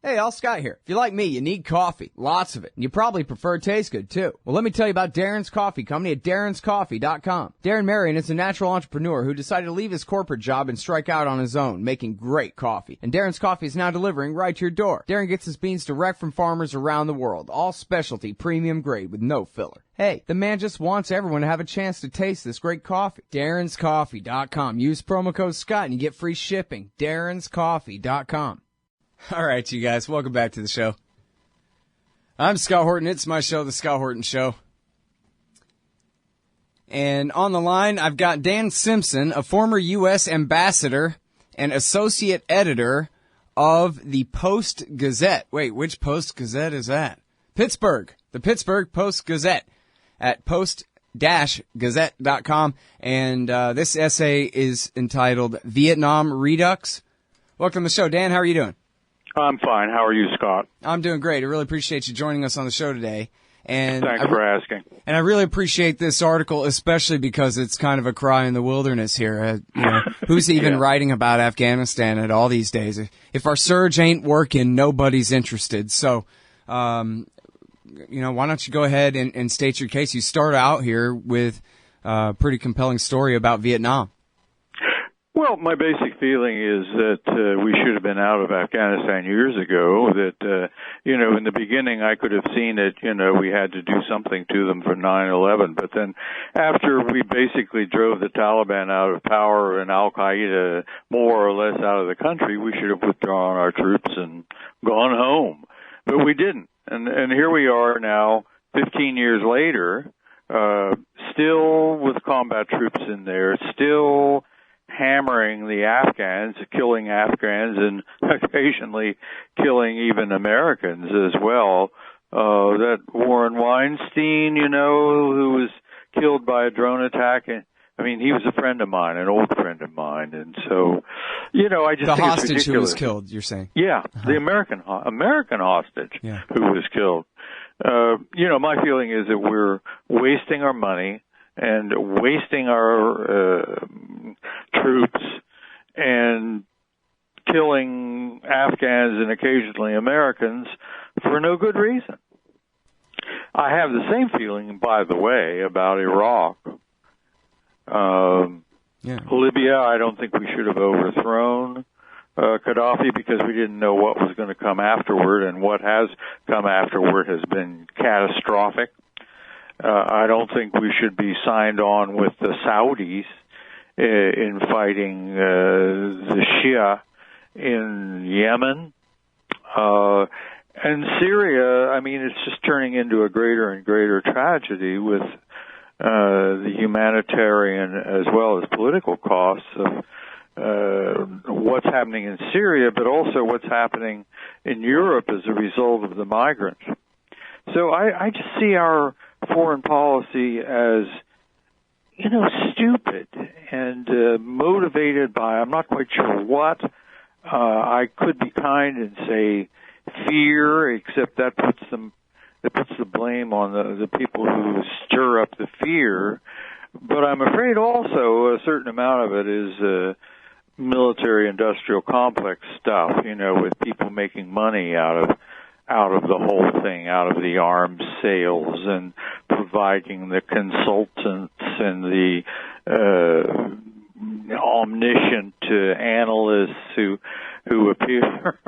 Hey, all Scott here. If you're like me, you need coffee. Lots of it. And you probably prefer it tastes good, too. Well, let me tell you about Darren's Coffee Company at darrenscoffee.com. Darren Marion is a natural entrepreneur who decided to leave his corporate job and strike out on his own, making great coffee. And Darren's Coffee is now delivering right to your door. Darren gets his beans direct from farmers around the world. All specialty, premium grade with no filler. Hey, the man just wants everyone to have a chance to taste this great coffee. darrenscoffee.com. Use promo code Scott and you get free shipping. darrenscoffee.com. All right, you guys, welcome back to the show. I'm Scott Horton. It's my show, The Scott Horton Show. And on the line, I've got Dan Simpson, a former U.S. ambassador and associate editor of the Post-Gazette. Wait, which Post-Gazette is that? Pittsburgh, the Pittsburgh Post-Gazette at post-gazette.com. And this essay is entitled Vietnam Redux. Welcome to the show. Dan, how are you doing? I'm fine. How are you, Scott? I'm doing great. I really appreciate you joining us on the show today. And thanks for asking. And I really appreciate this article, especially because it's kind of a cry in the wilderness here. Who's even writing about Afghanistan at all these days? If our surge ain't working, nobody's interested. So, why don't you go ahead and state your case? You start out here with a pretty compelling story about Vietnam. Well, my basic feeling is that we should have been out of Afghanistan years ago, that, in the beginning I could have seen it, we had to do something to them for 9/11. But then after we basically drove the Taliban out of power and Al-Qaeda more or less out of the country, we should have withdrawn our troops and gone home. But we didn't. And here we are now, 15 years later, still with combat troops in there, still hammering the Afghans, killing Afghans, and occasionally killing even Americans as well. That Warren Weinstein, who was killed by a drone attack, he was a friend of mine, an old friend of mine, and so, I just think it's ridiculous. The hostage who was killed, you're saying? Yeah, the American hostage who was killed. My feeling is that we're wasting our money and wasting our troops and killing Afghans and occasionally Americans for no good reason. I have the same feeling, by the way, about Iraq. Libya, I don't think we should have overthrown Gaddafi because we didn't know what was going to come afterward, and what has come afterward has been catastrophic. I don't think we should be signed on with the Saudis in fighting the Shia in Yemen. And Syria, it's just turning into a greater and greater tragedy with the humanitarian as well as political costs of what's happening in Syria, but also what's happening in Europe as a result of the migrants. So I just see our foreign policy as, stupid and motivated by, I'm not quite sure what. I could be kind and say fear, except that puts the blame on the people who stir up the fear. But I'm afraid also a certain amount of it is military-industrial complex stuff, with people making money out of the whole thing, out of the arms sales and providing the consultants and the omniscient analysts who appear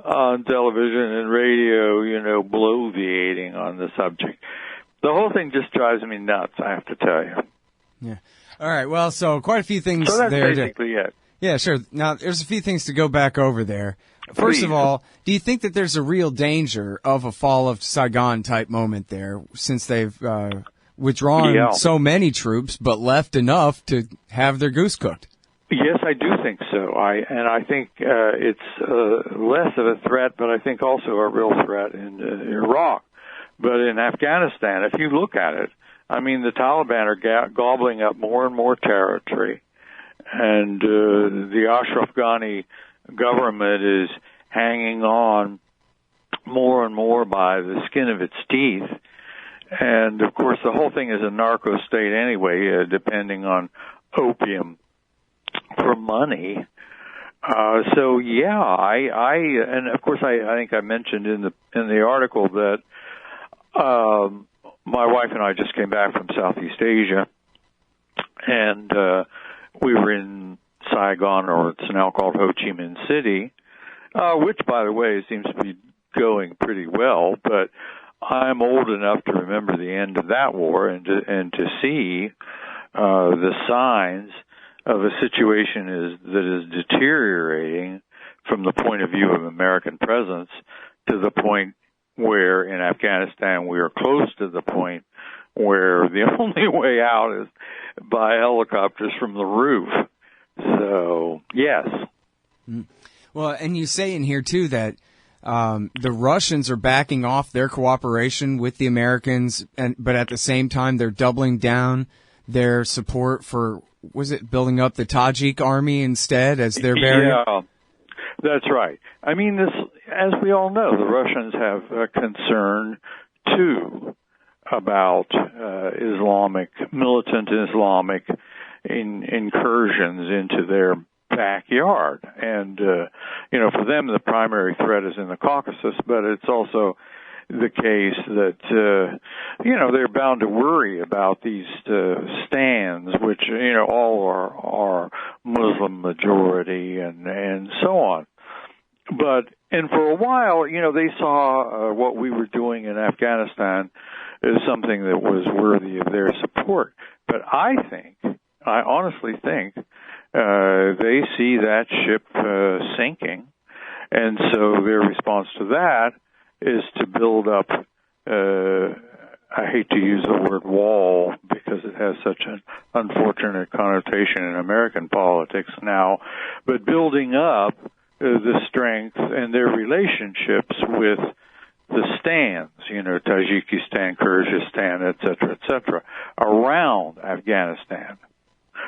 on television and radio, bloviating on the subject. The whole thing just drives me nuts, I have to tell you. Yeah. All right. Well, so quite a few things so that's there. Basically it. Yeah, sure. Now, there's a few things to go back over there. First of all, do you think that there's a real danger of a fall of Saigon type moment there, since they've withdrawn so many troops but left enough to have their goose cooked? Yes, I do think so. I think it's less of a threat, but I think also a real threat in Iraq. But in Afghanistan, if you look at it, the Taliban are gobbling up more and more territory, and the Ashraf Ghani government is hanging on more and more by the skin of its teeth. And, of course, the whole thing is a narco state anyway, depending on opium for money. So yeah, and of course I think I mentioned in the article that my wife and I just came back from Southeast Asia, and we were in Saigon, or it's now called Ho Chi Minh City, which, by the way, seems to be going pretty well. But I'm old enough to remember the end of that war and to see the signs of a situation that is deteriorating from the point of view of American presence to the point where in Afghanistan we are close to the point where the only way out is by helicopters from the roof. So, yes. Well, and you say in here, too, that the Russians are backing off their cooperation with the Americans, but at the same time they're doubling down their support for, was it building up the Tajik army instead as their barrier? Yeah, that's right. I mean, this, as we all know, the Russians have a concern, too, about militant Islamic incursions into their backyard. And, for them, the primary threat is in the Caucasus, but it's also the case that, they're bound to worry about these stands, which, all are Muslim majority and so on. And for a while, they saw what we were doing in Afghanistan as something that was worthy of their support. But I honestly think, they see that ship sinking, and so their response to that is to build up, I hate to use the word wall because it has such an unfortunate connotation in American politics now, but building up the strength and their relationships with the stands, Tajikistan, Kyrgyzstan, et cetera, around Afghanistan,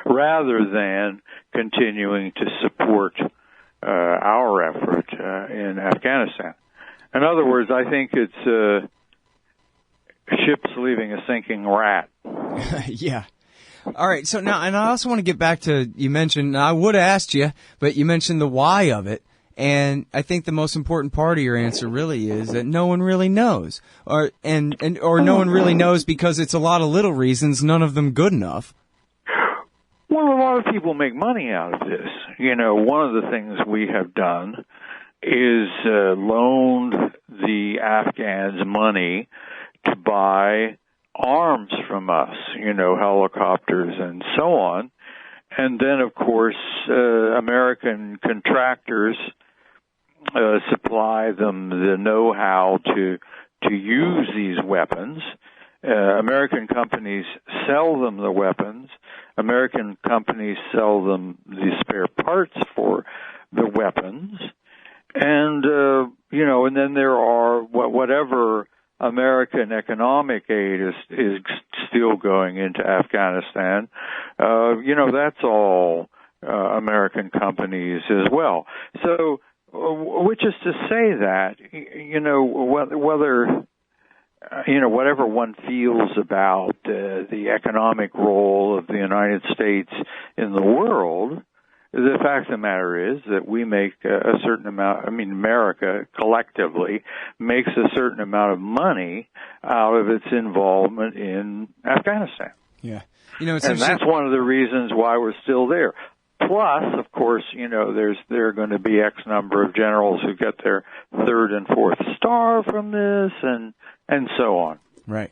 rather than continuing to support our effort in Afghanistan. In other words, I think it's ships leaving a sinking rat. Yeah. All right. So now, and I also want to get back to, you mentioned, I would have asked you, but you mentioned the why of it. And I think the most important part of your answer really is that no one really knows, or no one really knows because it's a lot of little reasons, none of them good enough. Well, a lot of people make money out of this. One of the things we have done is loaned the Afghans money to buy arms from us, helicopters and so on. And then, of course, American contractors supply them the know-how to use these weapons. American companies sell them the weapons. American companies sell them the spare parts for the weapons. And, and then there are whatever American economic aid is still going into Afghanistan. That's all American companies as well. So, which is to say that, whatever one feels about the economic role of the United States in the world, the fact of the matter is that we make a certain amount, America collectively makes a certain amount of money out of its involvement in Afghanistan. Yeah. And that's one of the reasons why we're still there. Plus, of course, there are going to be X number of generals who get their third and fourth star from this and so on. Right.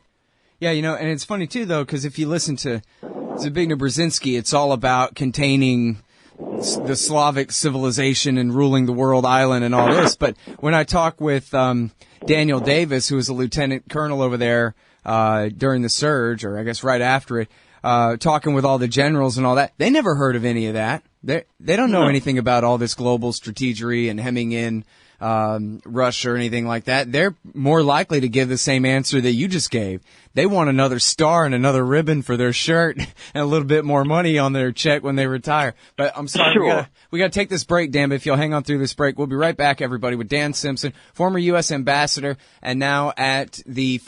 Yeah, and it's funny, too, though, because if you listen to Zbigniew Brzezinski, it's all about containing the Slavic civilization and ruling the world island and all this. But when I talk with Daniel Davis, who was a lieutenant colonel over there during the surge, or I guess right after it, talking with all the generals and all that, they never heard of any of that. They don't know anything about all this global strategery and hemming in Russia or anything like that. They're more likely to give the same answer that you just gave. They want another star and another ribbon for their shirt and a little bit more money on their check when they retire. But I'm sorry, sure. we gotta take this break, Dan, but if you'll hang on through this break, we'll be right back, everybody, with Dan Simpson, former U.S. ambassador and now at the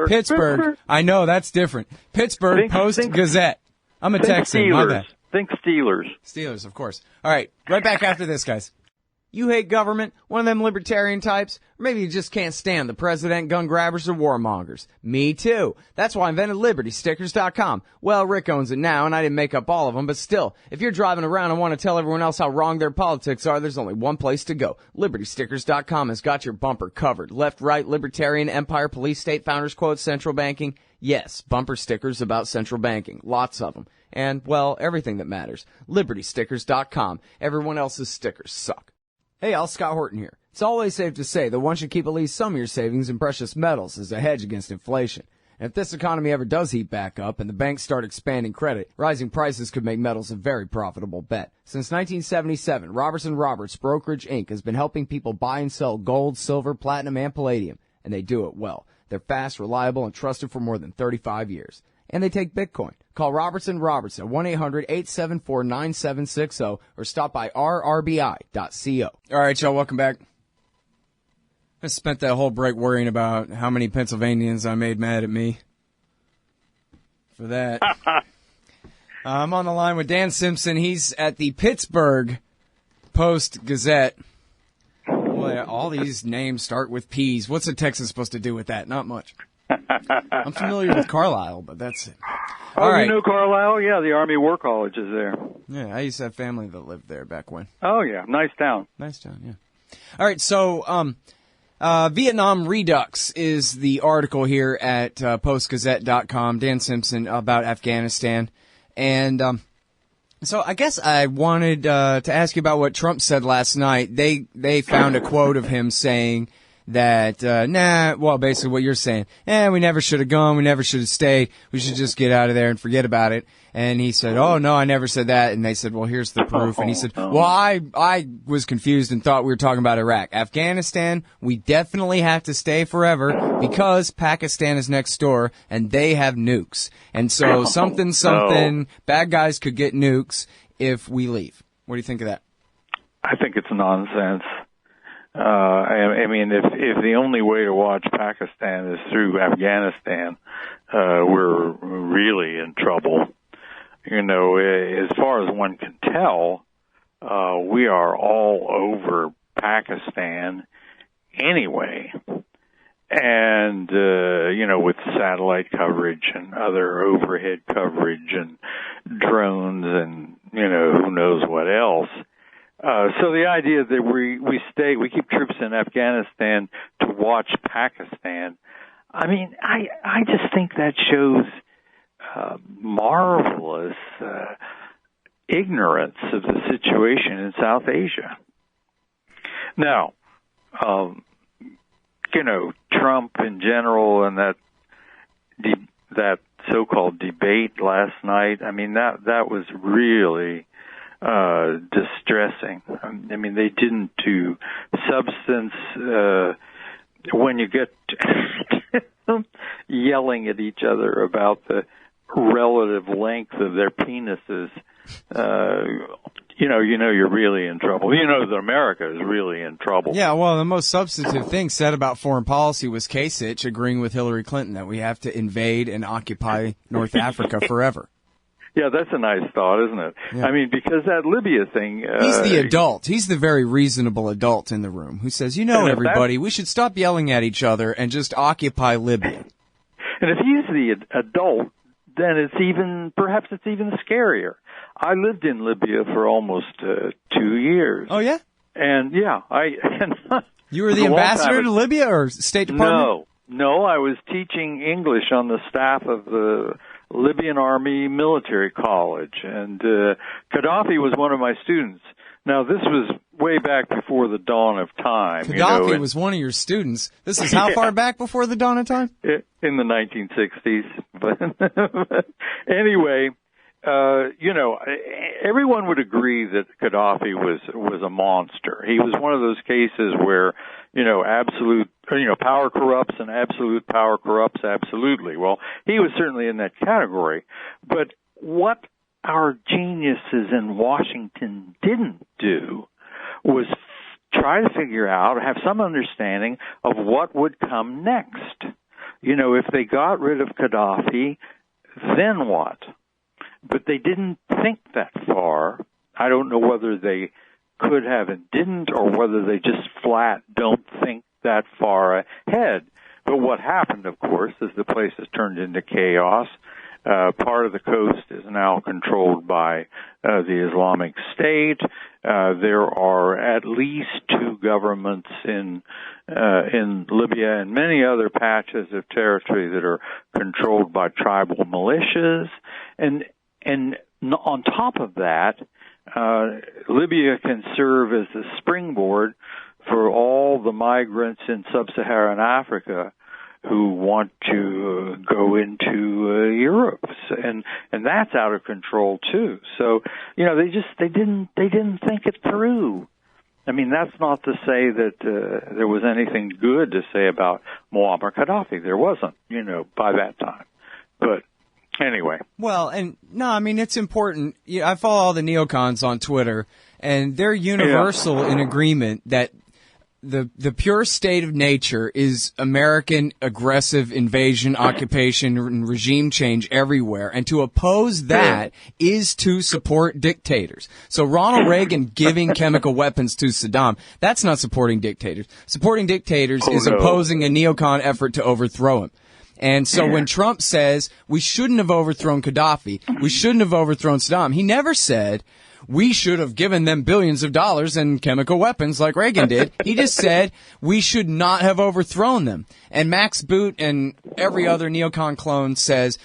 Pittsburgh. I know, that's different. Pittsburgh Post-Gazette. I'm a Texan, my bad. Think Steelers. Steelers, of course. All right, right back after this, guys. You hate government? One of them libertarian types? Or maybe you just can't stand the president, gun grabbers, or warmongers. Me too. That's why I invented LibertyStickers.com. Well, Rick owns it now, and I didn't make up all of them, but still, if you're driving around and want to tell everyone else how wrong their politics are, there's only one place to go. LibertyStickers.com has got your bumper covered. Left, right, libertarian, empire, police, state, founders quotes, central banking. Yes, bumper stickers about central banking. Lots of them. And, well, everything that matters. LibertyStickers.com. Everyone else's stickers suck. Hey, all, Scott Horton here. It's always safe to say that one should keep at least some of your savings in precious metals as a hedge against inflation. And if this economy ever does heat back up and the banks start expanding credit, rising prices could make metals a very profitable bet. Since 1977, Robertson Roberts Brokerage Inc. has been helping people buy and sell gold, silver, platinum, and palladium, and they do it well. They're fast, reliable, and trusted for more than 35 years. And they take Bitcoin. Call Robertson Roberts at 1-800-874-9760 or stop by rrbi.co. All right, y'all, welcome back. I spent that whole break worrying about how many Pennsylvanians I made mad at me for that. I'm on the line with Dan Simpson. He's at the Pittsburgh Post-Gazette. Boy, all these names start with P's. What's a Texan supposed to do with that? Not much. I'm familiar with Carlisle, but that's it. All right. You know Carlisle? Yeah, the Army War College is there. Yeah, I used to have family that lived there back when. Oh, yeah. Nice town. Nice town, yeah. All right, so Vietnam Redux is the article here at postgazette.com, Dan Simpson, about Afghanistan. And so I guess I wanted to ask you about what Trump said last night. They found a quote of him saying that, basically what you're saying, we never should have gone, we never should have stayed, we should just get out of there and forget about it. And he said, oh, no, I never said that. And they said, well, here's the proof. And he said, well, I was confused and thought we were talking about Iraq. Afghanistan, we definitely have to stay forever because Pakistan is next door and they have nukes. And so bad guys could get nukes if we leave. What do you think of that? I think it's nonsense. I mean, if the only way to watch Pakistan is through Afghanistan, we're really in trouble. You know, as far as one can tell, we are all over Pakistan anyway. And, with satellite coverage and other overhead coverage and drones and, who knows what else. So the idea that we keep troops in Afghanistan to watch Pakistan, I mean, I just think that shows marvelous ignorance of the situation in South Asia. Now, Trump in general and that so-called debate last night, I mean, that was really distressing. I mean, they didn't do substance. When you get yelling at each other about the relative length of their penises, you're really in trouble. You know that America is really in trouble. Yeah, well, the most substantive thing said about foreign policy was Kasich agreeing with Hillary Clinton that we have to invade and occupy North Africa forever. Yeah, that's a nice thought, isn't it? Yeah. I mean, because that Libya thing... he's the adult. He's the very reasonable adult in the room who says, everybody, we should stop yelling at each other and just occupy Libya. And if he's the adult, then perhaps it's even scarier. I lived in Libya for almost 2 years. Oh, yeah? And, yeah, you were the ambassador to Libya or State Department? No, I was teaching English on the staff of the Libyan Army Military College, and Gaddafi was one of my students. Now, this was way back before the dawn of time. Gaddafi was one of your students. This is how far back before the dawn of time? In the 1960s. But anyway, everyone would agree that Gaddafi was a monster. He was one of those cases where, absolute, power corrupts and absolute power corrupts absolutely. Well, he was certainly in that category. But what our geniuses in Washington didn't do was try to figure out, have some understanding of what would come next. If they got rid of Gaddafi, then what? But they didn't think that far. I don't know whether they could have and didn't, or whether they just flat don't think that far ahead. But what happened, of course, is the place has turned into chaos. Part of the coast is now controlled by the Islamic State. There are at least two governments in Libya and many other patches of territory that are controlled by tribal militias. And on top of that, Libya can serve as a springboard for all the migrants in sub-Saharan Africa who want to go into Europe, and that's out of control too. So they didn't think it through. I mean, that's not to say that there was anything good to say about Muammar Gaddafi. There wasn't, by that time. But anyway. Well, and no, I mean, it's important. I follow all the neocons on Twitter, and they're universal in agreement that the pure state of nature is American aggressive invasion, occupation, and regime change everywhere. And to oppose that is to support dictators. So Ronald Reagan giving chemical weapons to Saddam, that's not supporting dictators. Supporting dictators is opposing a neocon effort to overthrow him. And so when Trump says we shouldn't have overthrown Gaddafi, we shouldn't have overthrown Saddam, he never said we should have given them billions of dollars and chemical weapons like Reagan did. He just said we should not have overthrown them. And Max Boot and every other neocon clone says,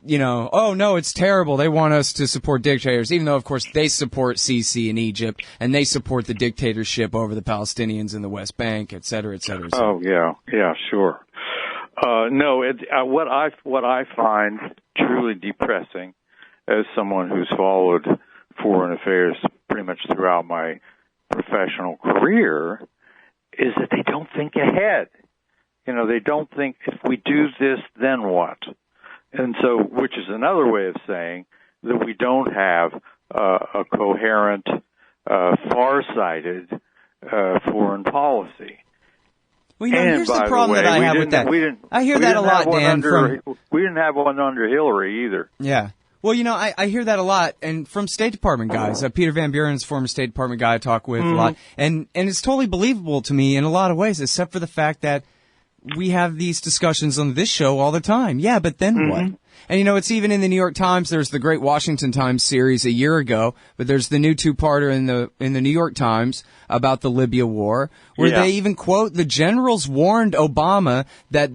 oh no, it's terrible. They want us to support dictators, even though, of course, they support Sisi in Egypt and they support the dictatorship over the Palestinians in the West Bank, et cetera, et cetera. Oh, yeah, sure. No, what I find truly depressing as someone who's followed foreign affairs pretty much throughout my professional career is that they don't think ahead. They don't think, if we do this, then what? And so, which is another way of saying that we don't have a coherent, far-sighted foreign policy. Well, here's the problem that I have with that. I hear that a lot, Dan. We didn't have one under Hillary either. Yeah. Well, I hear that a lot, and from State Department guys. Peter Van Buren's former State Department guy I talk with a lot, and it's totally believable to me in a lot of ways, except for the fact that we have these discussions on this show all the time. Yeah, but then what? And it's even in the New York Times. There's the Great Washington Times series a year ago, but there's the new two-parter in the New York Times about the Libya war, where they even quote the generals warned Obama that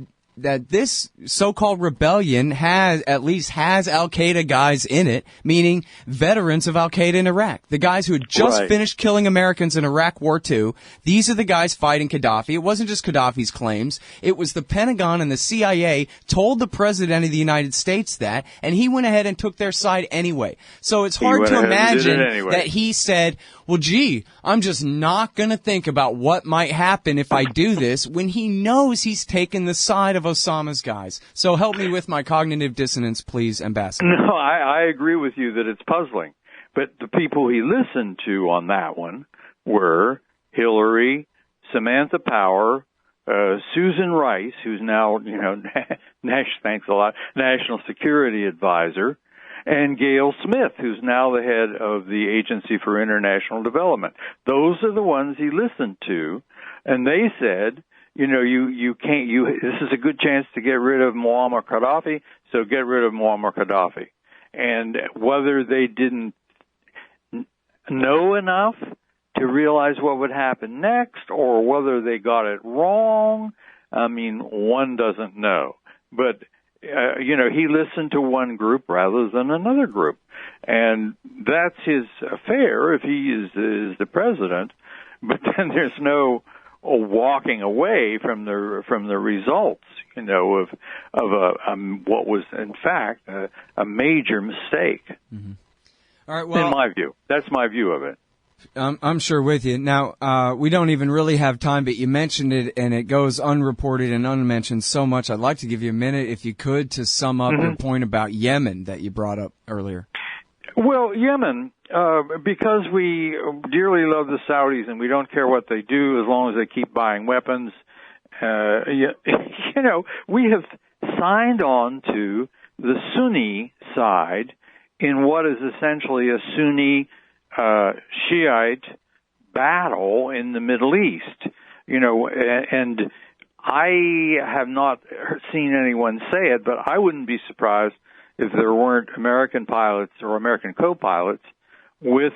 this so-called rebellion has Al-Qaeda guys in it, meaning veterans of Al-Qaeda in Iraq. The guys who had just finished killing Americans in Iraq War II. These are the guys fighting Gaddafi. It wasn't just Gaddafi's claims. It was the Pentagon and the CIA told the President of the United States that, and he went ahead and took their side anyway. So it's hard to imagine that he said, well, gee, I'm just not going to think about what might happen if I do this, when he knows he's taken the side of Osama's guys. So help me with my cognitive dissonance, please, Ambassador. No, I agree with you that it's puzzling. But the people he listened to on that one were Hillary, Samantha Power, Susan Rice, who's now, thanks a lot, National Security Advisor, and Gail Smith, who's now the head of the Agency for International Development. Those are the ones he listened to, and they said, you can't, this is a good chance to get rid of Muammar Gaddafi, so get rid of Muammar Gaddafi. And whether they didn't know enough to realize what would happen next, or whether they got it wrong, one doesn't know. But he listened to one group rather than another group. And that's his affair if he is the president. But then there's no walking away from the results, of what was in fact a major mistake. Mm-hmm. All right, well, in my view. That's my view of it. I'm sure with you. Now, we don't even really have time, but you mentioned it, and it goes unreported and unmentioned so much. I'd like to give you a minute, if you could, to sum up your point about Yemen that you brought up earlier. Well, Yemen, because we dearly love the Saudis and we don't care what they do as long as they keep buying weapons, we have signed on to the Sunni side in what is essentially a Sunni Shiite battle in the Middle East. And I have not seen anyone say it, but I wouldn't be surprised if there weren't American pilots or American co-pilots with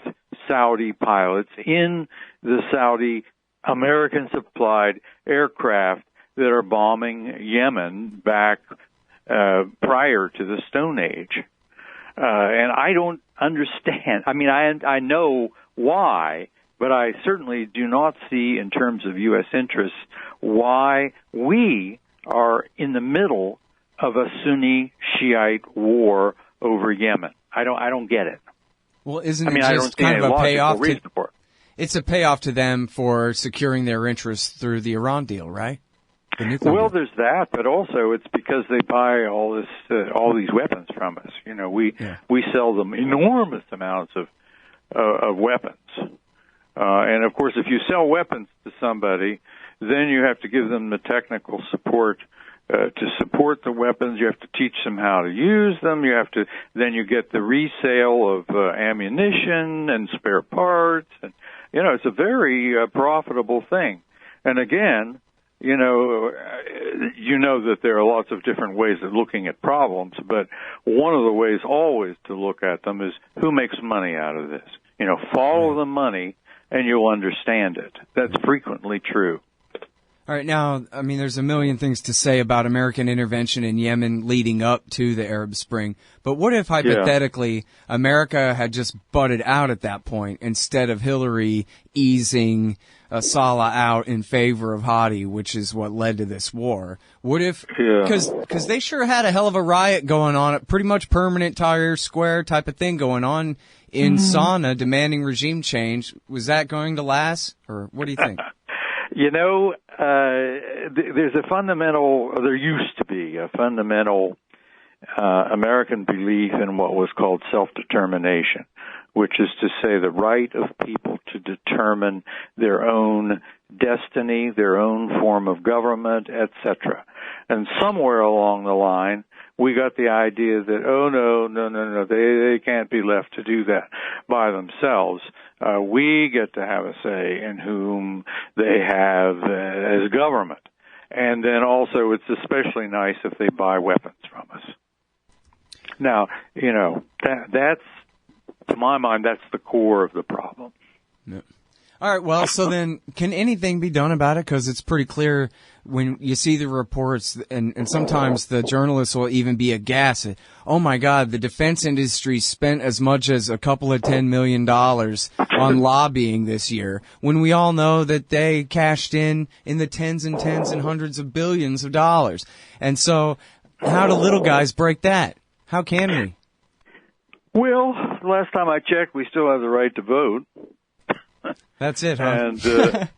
Saudi pilots in the Saudi American-supplied aircraft that are bombing Yemen back prior to the Stone Age. And I don't understand. I mean, I know why, but I certainly do not see, in terms of U.S. interests, why we are in the middle of a Sunni Shiite war over Yemen. I don't get it. Well, isn't it just kind of a payoff? It's a payoff to them for securing their interests through the Iran deal, right? Well, there's that, but also it's because they buy all these weapons from us. We sell them enormous amounts of weapons, and of course, if you sell weapons to somebody, then you have to give them the technical support to support the weapons. You have to teach them how to use them. Then you get the resale of ammunition and spare parts, and it's a very profitable thing. And again, you know that there are lots of different ways of looking at problems, but one of the ways always to look at them is who makes money out of this. Follow the money and you'll understand it. That's frequently true. All right, now, I mean, there's a million things to say about American intervention in Yemen leading up to the Arab Spring, but what if, hypothetically, America had just butted out at that point instead of Hillary easing Salah out in favor of Hadi, which is what led to this war? What if, because they sure had a hell of a riot going on, pretty much permanent Tahrir Square type of thing going on in Sana'a, demanding regime change. Was that going to last, or what do you think? There used to be a fundamental American belief in what was called self-determination, which is to say the right of people to determine their own destiny, their own form of government, etc. And somewhere along the line, we got the idea that, no, they can't be left to do that by themselves. We get to have a say in whom they have as government. And then also it's especially nice if they buy weapons from us. Now, that's, to my mind, that's the core of the problem. Yeah. All right, well, so then can anything be done about it? Because it's pretty clear when you see the reports, and sometimes the journalists will even be aghast at, oh my God, the defense industry spent as much as a couple of $10 million on lobbying this year, when we all know that they cashed in the tens and hundreds of billions of dollars. And so how do little guys break that? How can we? Well, last time I checked, we still have the right to vote. That's it, huh? And in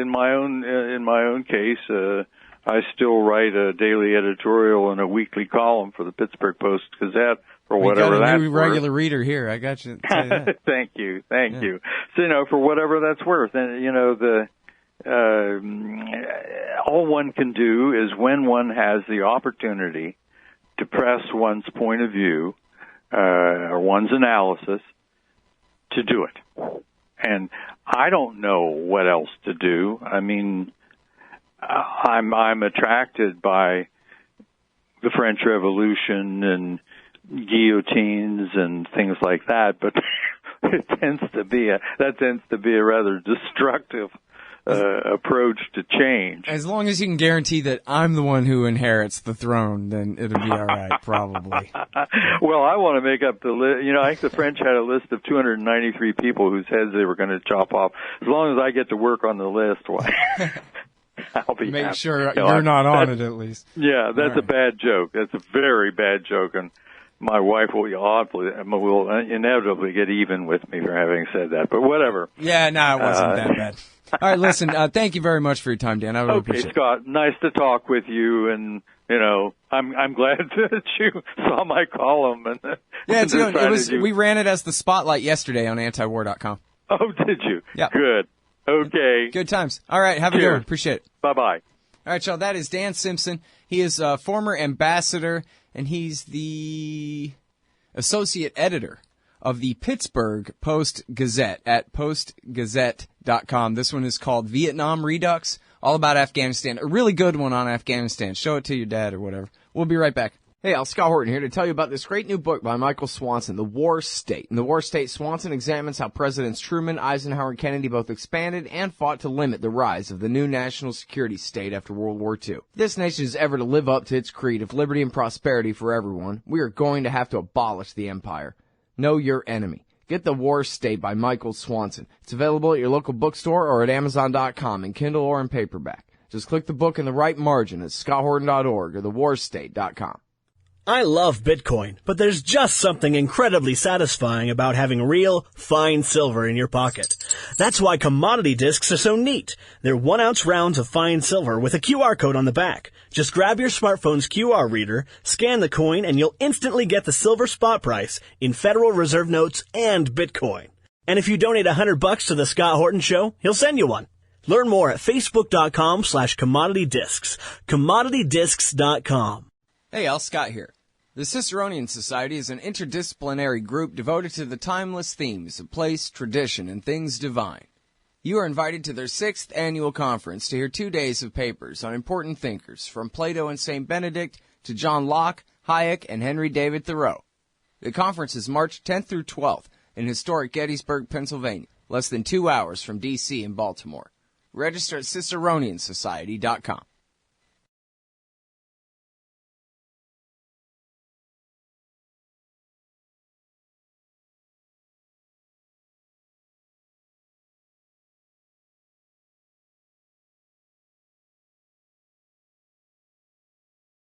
my own case, I still write a daily editorial and a weekly column for the Pittsburgh Post-Gazette for whatever that's worth. We got a new regular reader here. I got you. That. Thank you. So for whatever that's worth, and all one can do is when one has the opportunity to press one's point of view or one's analysis, to do it. And I don't know what else to do. I mean, I'm attracted by the French Revolution and guillotines and things like that, but that tends to be a rather destructive approach to change. As long as you can guarantee that I'm the one who inherits the throne, then it'll be all right, probably. Well, I want to make up the list. I think the French had a list of 293 people whose heads they were going to chop off. As long as I get to work on the list, I'll be Make happy. sure you're not on it, at least. Yeah, that's a bad joke. That's a very bad joke, and my wife will inevitably get even with me for having said that, but whatever. Yeah, no, it wasn't that bad. All right, listen, thank you very much for your time, Dan. I really appreciate it. Okay, Scott, nice to talk with you, and, I'm glad that you saw my column. And yeah, it's good. We ran it as the spotlight yesterday on antiwar.com. Oh, did you? Yeah. Good. Okay. Good times. All right, have a good one. Appreciate it. Bye-bye. All right, y'all, that is Dan Simpson. He is a former ambassador, and he's the associate editor of the Pittsburgh Post-Gazette at postgazette.com. This one is called Vietnam Redux, all about Afghanistan. A really good one on Afghanistan. Show it to your dad or whatever. We'll be right back. Hey, Scott Horton here to tell you about this great new book by Michael Swanson, The War State. In The War State, Swanson examines how Presidents Truman, Eisenhower, and Kennedy both expanded and fought to limit the rise of the new national security state after World War II. If this nation is ever to live up to its creed of liberty and prosperity for everyone, we are going to have to abolish the empire. Know your enemy. Get The War State by Michael Swanson. It's available at your local bookstore or at Amazon.com in Kindle or in paperback. Just click the book in the right margin at scotthorton.org or thewarstate.com. I love Bitcoin, but there's just something incredibly satisfying about having real, fine silver in your pocket. That's why commodity discs are so neat. They're 1-ounce rounds of fine silver with a QR code on the back. Just grab your smartphone's QR reader, scan the coin, and you'll instantly get the silver spot price in Federal Reserve notes and Bitcoin. And if you donate $100 to the Scott Horton Show, he'll send you one. Learn more at facebook.com/commoditydiscs. commoditydiscs.com. Hey, Scott here. The Ciceronian Society is an interdisciplinary group devoted to the timeless themes of place, tradition, and things divine. You are invited to their 6th annual conference to hear 2 days of papers on important thinkers, from Plato and St. Benedict to John Locke, Hayek, and Henry David Thoreau. The conference is March 10th through 12th in historic Gettysburg, Pennsylvania, less than 2 hours from D.C. and Baltimore. Register at CiceronianSociety.com.